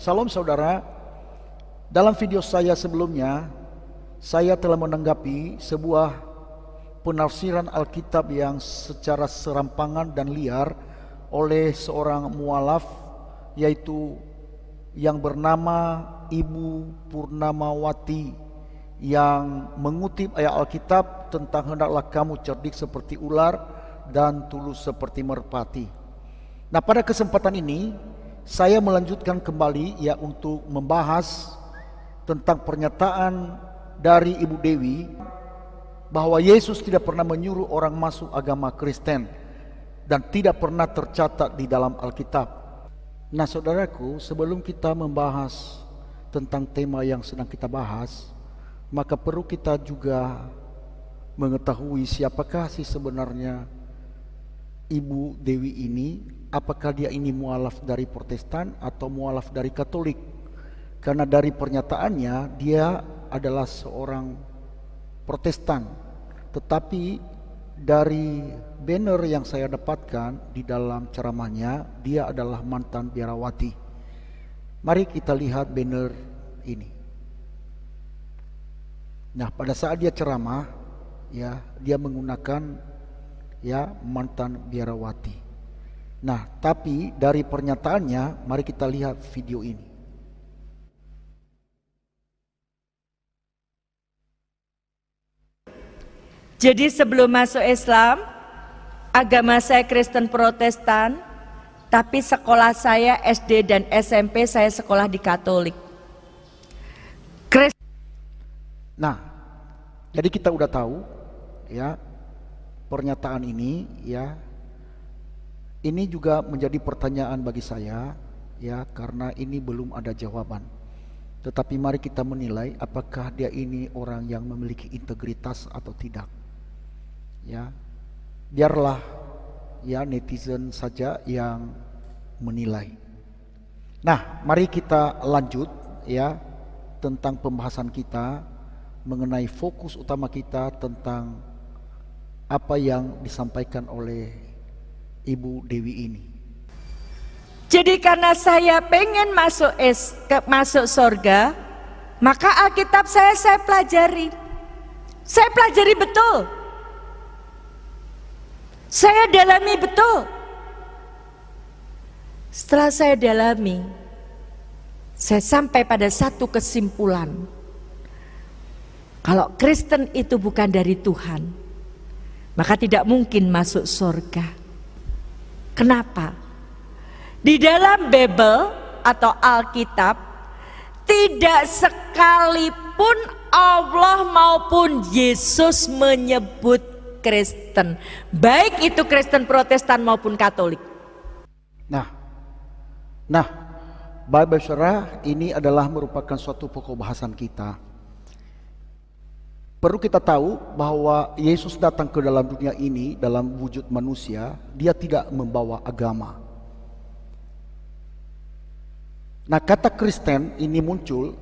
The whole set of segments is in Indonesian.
Salam saudara, dalam video saya sebelumnya, saya telah menanggapi sebuah penafsiran Alkitab yang secara serampangan dan liar oleh seorang mualaf, yaitu yang bernama Ibu Purnamawati, yang mengutip ayat Alkitab tentang hendaklah kamu cerdik seperti ular dan tulus seperti merpati. Nah, pada kesempatan ini saya melanjutkan kembali untuk membahas tentang pernyataan dari Ibu Dewi bahwa Yesus tidak pernah menyuruh orang masuk agama Kristen dan tidak pernah tercatat di dalam Alkitab. Nah, saudaraku, sebelum kita membahas tentang tema yang sedang kita bahas, maka perlu kita juga mengetahui siapakah sih sebenarnya Ibu Dewi ini. Apakah dia ini mualaf dari Protestan atau mualaf dari Katolik? Karena dari pernyataannya dia adalah seorang Protestan, tetapi dari banner yang saya dapatkan di dalam ceramahnya, dia adalah mantan biarawati. Mari kita lihat banner ini. Nah, pada saat dia ceramah, dia menggunakan mantan biarawati. Nah, tapi dari pernyataannya, mari kita lihat video ini. Jadi sebelum masuk Islam, agama saya Kristen Protestan, tapi sekolah saya SD dan SMP saya sekolah di Katolik. Nah, jadi kita udah tahu pernyataan ini ini juga menjadi pertanyaan bagi saya karena ini belum ada jawaban. Tetapi mari kita menilai apakah dia ini orang yang memiliki integritas atau tidak. Biarlah netizen saja yang menilai. Nah, mari kita lanjut tentang pembahasan kita mengenai fokus utama kita tentang apa yang disampaikan oleh Ibu Dewi ini. Jadi karena saya pengen masuk surga, maka Alkitab saya pelajari. Saya pelajari betul. Saya dalami betul. Setelah saya dalami, saya sampai pada satu kesimpulan. Kalau Kristen itu bukan dari Tuhan, maka tidak mungkin masuk surga. Kenapa? Di dalam Bible atau Alkitab, tidak sekalipun Allah maupun Yesus menyebut Kristen, baik itu Kristen Protestan maupun Katolik. Nah, Bapak Saudara, ini adalah merupakan suatu pokok bahasan kita. Perlu kita tahu bahwa Yesus datang ke dalam dunia ini dalam wujud manusia, dia tidak membawa agama. Nah, kata Kristen ini muncul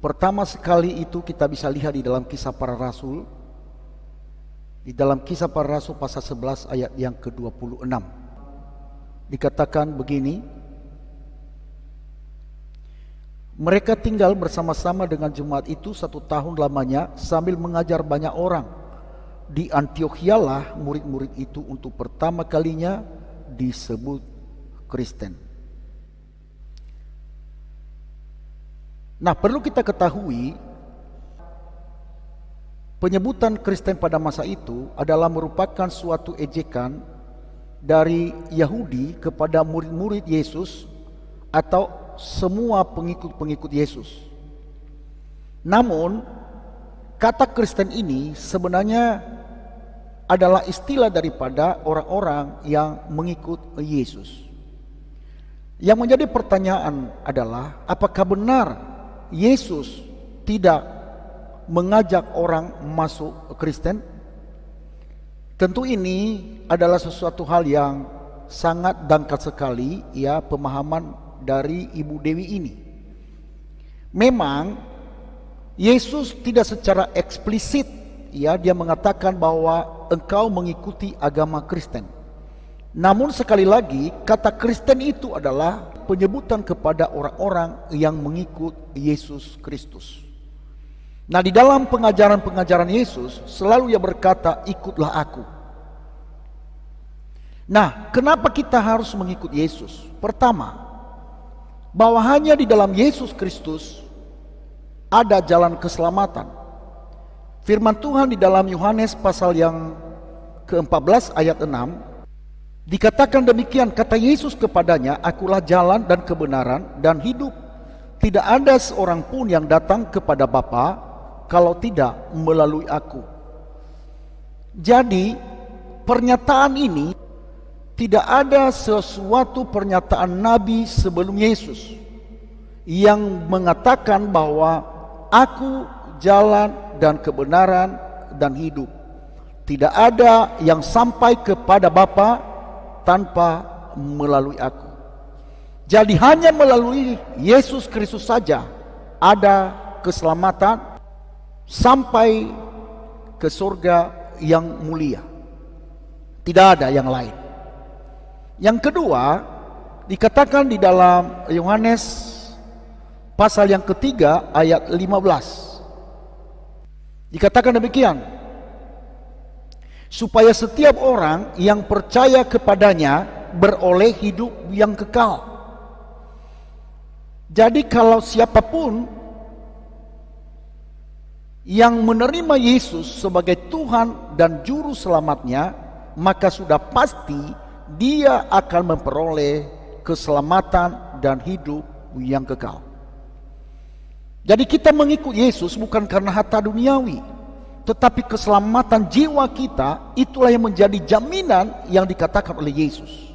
pertama sekali itu kita bisa lihat di dalam Kisah Para Rasul. Di dalam Kisah Para Rasul pasal 11 ayat yang ke-26. Dikatakan begini, mereka tinggal bersama-sama dengan jemaat itu 1 tahun lamanya sambil mengajar banyak orang. Di Antiochialah murid-murid itu untuk pertama kalinya disebut Kristen. Nah, perlu kita ketahui penyebutan Kristen pada masa itu adalah merupakan suatu ejekan dari Yahudi kepada murid-murid Yesus atau semua pengikut-pengikut Yesus. Namun, kata Kristen ini sebenarnya adalah istilah daripada orang-orang yang mengikut Yesus. Yang menjadi pertanyaan adalah, apakah benar Yesus tidak mengajak orang masuk Kristen? Tentu ini adalah sesuatu hal yang sangat dangkal sekali pemahaman dari Ibu Dewi ini. Memang Yesus tidak secara eksplisit dia mengatakan bahwa engkau mengikuti agama Kristen. Namun sekali lagi, kata Kristen itu adalah penyebutan kepada orang-orang yang mengikut Yesus Kristus. Nah, di dalam pengajaran-pengajaran Yesus selalu ia berkata, ikutlah aku. Nah, kenapa kita harus mengikut Yesus? Pertama, bahwa hanya di dalam Yesus Kristus ada jalan keselamatan. Firman Tuhan di dalam Yohanes pasal yang ke-14 ayat 6 dikatakan demikian, kata Yesus kepadanya, akulah jalan dan kebenaran dan hidup. Tidak ada seorang pun yang datang kepada Bapa kalau tidak melalui aku. Jadi pernyataan ini tidak ada sesuatu pernyataan Nabi sebelum Yesus yang mengatakan bahwa aku jalan dan kebenaran dan hidup. Tidak ada yang sampai kepada Bapa tanpa melalui aku. Jadi hanya melalui Yesus Kristus saja ada keselamatan sampai ke surga yang mulia. Tidak ada yang lain. Yang kedua, dikatakan di dalam Yohanes pasal yang ketiga ayat 15. Dikatakan demikian, supaya setiap orang yang percaya kepadanya beroleh hidup yang kekal. Jadi kalau siapapun yang menerima Yesus sebagai Tuhan dan Juru Selamatnya, maka sudah pasti dia akan memperoleh keselamatan dan hidup yang kekal. Jadi kita mengikut Yesus bukan karena harta duniawi, tetapi keselamatan jiwa kita itulah yang menjadi jaminan yang dikatakan oleh Yesus.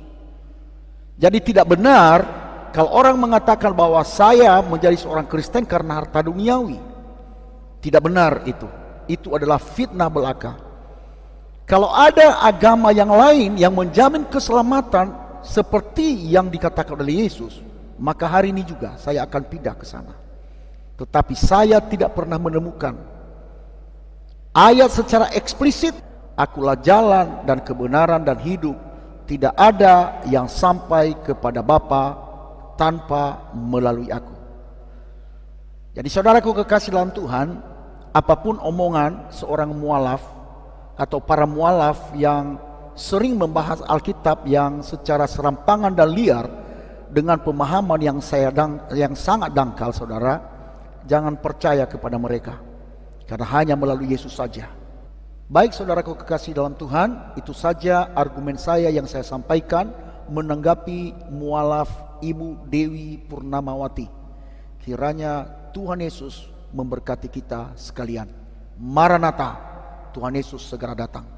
Jadi tidak benar kalau orang mengatakan bahwa saya menjadi seorang Kristen karena harta duniawi. Tidak benar itu. Itu adalah fitnah belaka. Kalau ada agama yang lain yang menjamin keselamatan seperti yang dikatakan oleh Yesus, maka hari ini juga saya akan pindah ke sana. Tetapi saya tidak pernah menemukan ayat secara eksplisit, akulah jalan dan kebenaran dan hidup. Tidak ada yang sampai kepada Bapa tanpa melalui aku. Jadi saudaraku kekasih dalam Tuhan, apapun omongan seorang mualaf atau para mualaf yang sering membahas Alkitab yang secara serampangan dan liar dengan pemahaman yang sangat dangkal, saudara, jangan percaya kepada mereka. Karena hanya melalui Yesus saja. Baik saudaraku kekasih dalam Tuhan, itu saja argumen saya yang saya sampaikan menanggapi mualaf Ibu Dewi Purnamawati. Kiranya Tuhan Yesus memberkati kita sekalian. Maranatha, Tuhan Yesus segera datang.